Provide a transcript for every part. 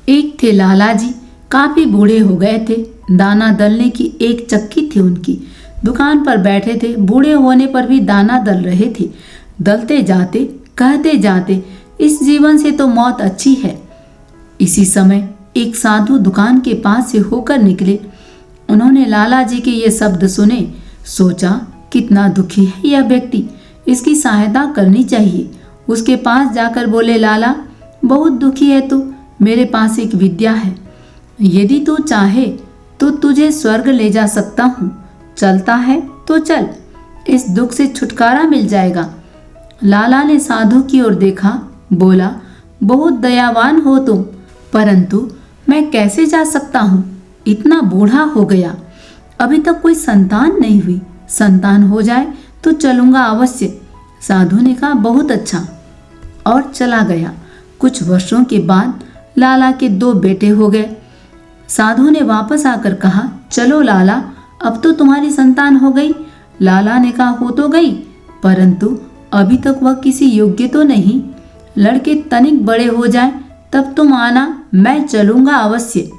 एक थे लाला जी, काफी बूढ़े हो गए थे। दाना दलने की एक चक्की थी उनकी। दुकान पर बैठे थे, बूढ़े होने पर भी दाना दल रहे थे। दलते जाते, कहते जाते, इस जीवन से तो मौत अच्छी है। इसी समय एक साधु दुकान के पास से होकर निकले। उन्होंने लाला जी के ये शब्द सुने। सोचा, कितना दुखी है यह व्यक्ति, इसकी सहायता करनी चाहिए। उसके पास जाकर बोले, लाला बहुत दुखी है तू, मेरे पास एक विद्या है, यदि तू चाहे तो तुझे स्वर्ग ले जा सकता हूँ। चलता है तो चल, इस दुख से छुटकारा मिल जाएगा। लाला ने साधु की ओर देखा, बोला, बहुत दयावान हो तुम, परंतु मैं कैसे जा सकता हूँ? इतना बूढ़ा हो गया, अभी तक कोई संतान नहीं हुई। संतान हो जाए तो चलूंगा अवश्य। साधु ने कहा, बहुत अच्छा, और चला गया। कुछ वर्षों के बाद लाला के 2 बेटे हो गए। साधु ने वापस आकर कहा, चलो लाला, अब तो तुम्हारी संतान हो गई। लाला ने कहा, हो तो गई, परंतु अभी तक वह किसी योग्य तो नहीं। लड़के तनिक बड़े हो जाएं, तब तुम आना, मैं चलूंगा अवश्य।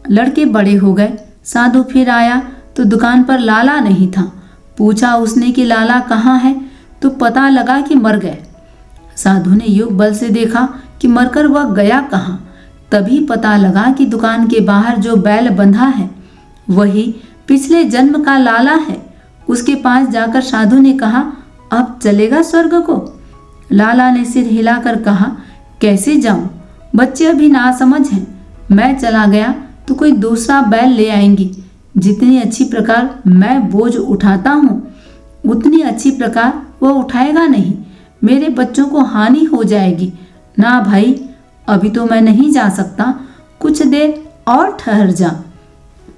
लड़के बड़े हो गए। साधु फिर आया तो दुकान पर लाला नहीं था। पूछा उसने कि लाला कहाँ है, तो पता लगा कि मर गए। साधु ने योग बल से देखा कि मरकर वह गया कहाँ। तभी पता लगा कि दुकान के बाहर जो बैल बंधा है वही पिछले जन्म का लाला है। उसके पास जाकर साधु ने कहा, अब चलेगा स्वर्ग को? लाला ने सिर हिलाकर कहा, कैसे जाऊं, बच्चे अभी नासमझ हैं। मैं चला गया तो कोई दूसरा बैल ले आएंगी। जितनी अच्छी प्रकार मैं बोझ उठाता हूँ, उतनी अच्छी प्रकार वह उठाएगा नहीं। मेरे बच्चों को हानि हो जाएगी। ना भाई, अभी तो मैं नहीं जा सकता, कुछ देर और ठहर जा।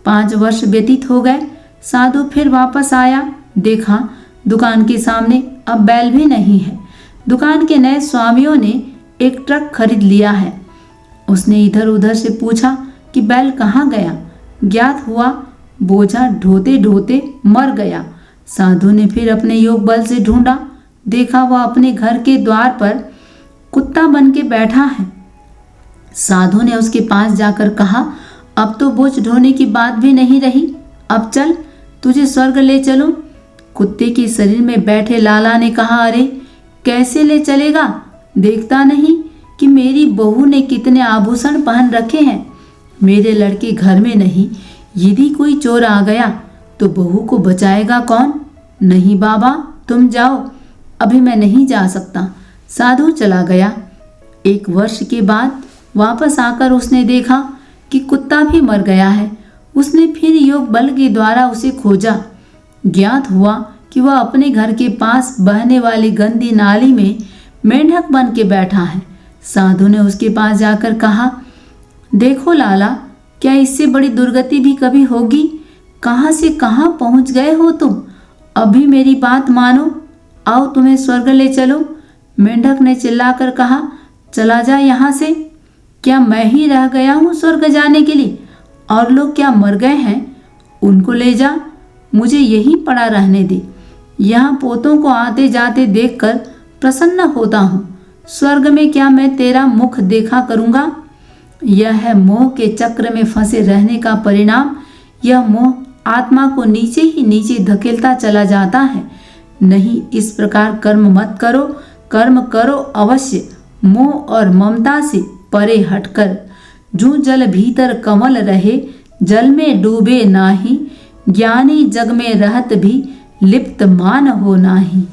5 वर्ष व्यतीत हो गए। साधु फिर वापस आया। देखा दुकान के सामने अब बैल भी नहीं है। दुकान के नए स्वामियों ने एक ट्रक खरीद लिया है। उसने इधर उधर से पूछा कि बैल कहाँ गया। ज्ञात हुआ बोझा ढोते ढोते मर गया। साधु ने फिर अपने योग बल से ढूंढा। देखा वह अपने घर के द्वार पर कुत्ता बन के बैठा है। साधु ने उसके पास जाकर कहा, अब तो बोझ ढोने की बात भी नहीं रही, अब चल, तुझे स्वर्ग ले चलूं। कुत्ते के शरीर में बैठे लाला ने कहा, अरे कैसे ले चलेगा? देखता नहीं कि मेरी बहू ने कितने आभूषण पहन रखे हैं। मेरे लड़के घर में नहीं, यदि कोई चोर आ गया तो बहू को बचाएगा कौन? नहीं बाबा, तुम जाओ, अभी मैं नहीं जा सकता। साधु चला गया। 1 वर्ष के बाद वापस आकर उसने देखा कि कुत्ता भी मर गया है। उसने फिर योग बल के द्वारा उसे खोजा। ज्ञात हुआ कि वह अपने घर के पास बहने वाली गंदी नाली में मेंढक बन के बैठा है। साधु ने उसके पास जाकर कहा, देखो लाला, क्या इससे बड़ी दुर्गति भी कभी होगी? कहाँ से कहाँ पहुँच गए हो तुम? अभी मेरी बात मानो, आओ तुम्हें स्वर्ग ले चलो। मेंढक ने चिल्लाकर कहा, चला जा यहाँ से। क्या मैं ही रह गया हूँ स्वर्ग जाने के लिए? और लोग क्या मर गए हैं? उनको ले जा, मुझे यहीं पड़ा रहने दे। यहाँ पोतों को आते जाते देखकर प्रसन्न होता हूँ। स्वर्ग में क्या मैं तेरा मुख देखा करूँगा? यह है मोह के चक्र में फंसे रहने का परिणाम। यह मोह आत्मा को नीचे ही नीचे धकेलता चला जाता है। नहीं, इस प्रकार कर्म मत करो, कर्म करो अवश्य, मोह और ममता से परे हटकर। जू जल भीतर कमल रहे, जल में डूबे नाही। ज्ञानी जग में रहत भी लिप्त मान हो नाही।